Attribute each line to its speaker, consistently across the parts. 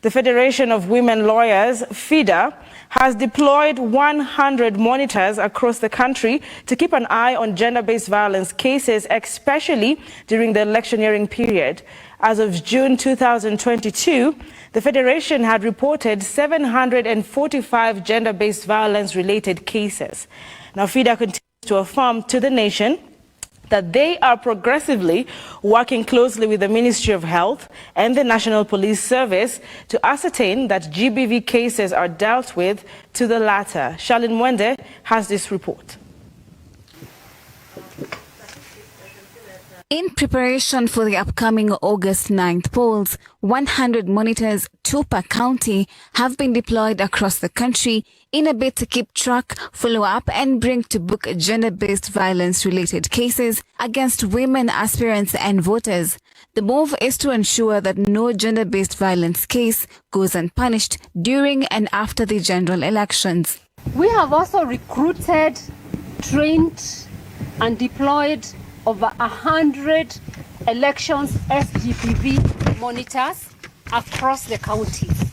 Speaker 1: The Federation of Women Lawyers, FIDA, has deployed 100 monitors across the country to keep an eye on gender-based violence cases, especially during the electioneering period. As of June 2022, the Federation had reported 745 gender-based violence-related cases. Now, FIDA continues to affirm to the nation that they are progressively working closely with the Ministry of Health and the National Police Service to ascertain that GBV cases are dealt with to the latter. Charlene Mwende has this report.
Speaker 2: In preparation for the upcoming August 9th polls, 100 monitors, 2 per county, have been deployed across the country in a bid to keep track, follow up and bring to book gender-based violence-related cases against women aspirants and voters. The move is to ensure that no gender-based violence case goes unpunished during and after the general elections.
Speaker 3: We have also recruited, trained and deployed over 100 elections SGBV monitors across the counties,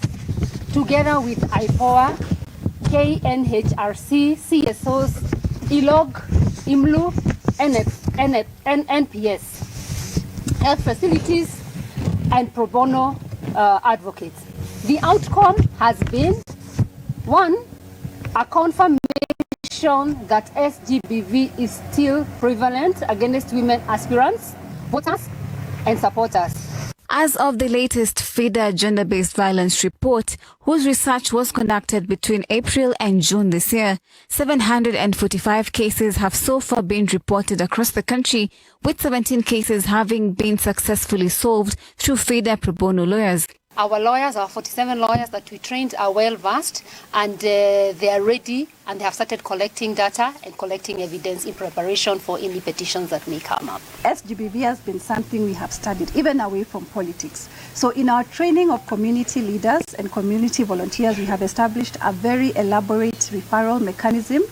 Speaker 3: together with IPOA, KNHRC, CSOs, ILOG, IMLU, NPS, health facilities, and pro bono advocates. The outcome has been, 1, a confirmation that SGBV is still prevalent against women aspirants, voters, and supporters.
Speaker 2: As of the latest FIDA gender-based violence report, whose research was conducted between April and June this year, 745 cases have so far been reported across the country, with 17 cases having been successfully solved through FIDA pro bono lawyers.
Speaker 3: Our lawyers, our 47 lawyers that we trained, are well versed, and they are ready, and they have started collecting data and collecting evidence in preparation for any petitions that may come up.
Speaker 4: SGBV has been something we have studied, even away from politics. So in our training of community leaders and community volunteers, we have established a very elaborate referral mechanism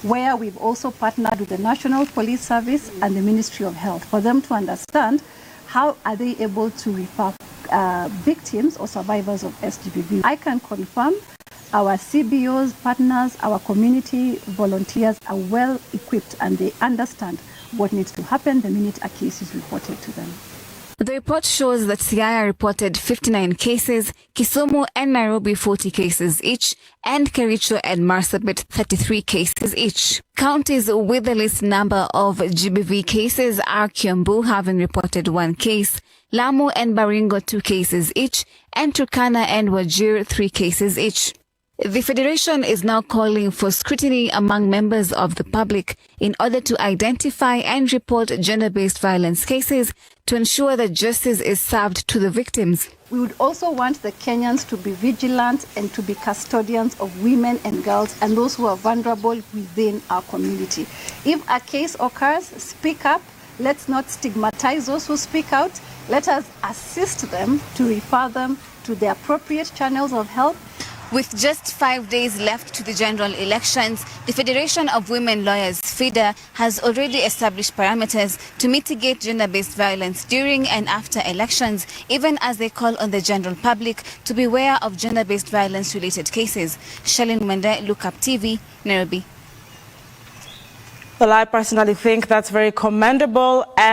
Speaker 4: where we've also partnered with the National Police Service and the Ministry of Health for them to understand how are they able to refer victims or survivors of SGBV. I can confirm our CBOs, partners, our community volunteers are well equipped and they understand what needs to happen the minute a case is reported to them.
Speaker 2: The report shows that Siaya reported 59 cases, Kisumu and Nairobi 40 cases each, and Kericho and Marsabit 33 cases each. Counties with the least number of GBV cases are Kiambu, having reported 1 case, Lamu and Baringo 2 cases each, and Turkana and Wajir 3 cases each. The Federation is now calling for scrutiny among members of the public in order to identify and report gender-based violence cases to ensure that justice is served to the victims.
Speaker 4: We would also want the Kenyans to be vigilant and to be custodians of women and girls and those who are vulnerable within our community. If a case occurs, speak up. Let's not stigmatize those who speak out. Let us assist them to refer them to the appropriate channels of help.
Speaker 2: With just 5 days left to the general elections, the Federation of Women Lawyers, FIDA, has already established parameters to mitigate gender-based violence during and after elections, even as they call on the general public to be aware of gender-based violence-related cases. Charlene Mwende, Look Up TV, Nairobi.
Speaker 1: Well, I personally think that's very commendable.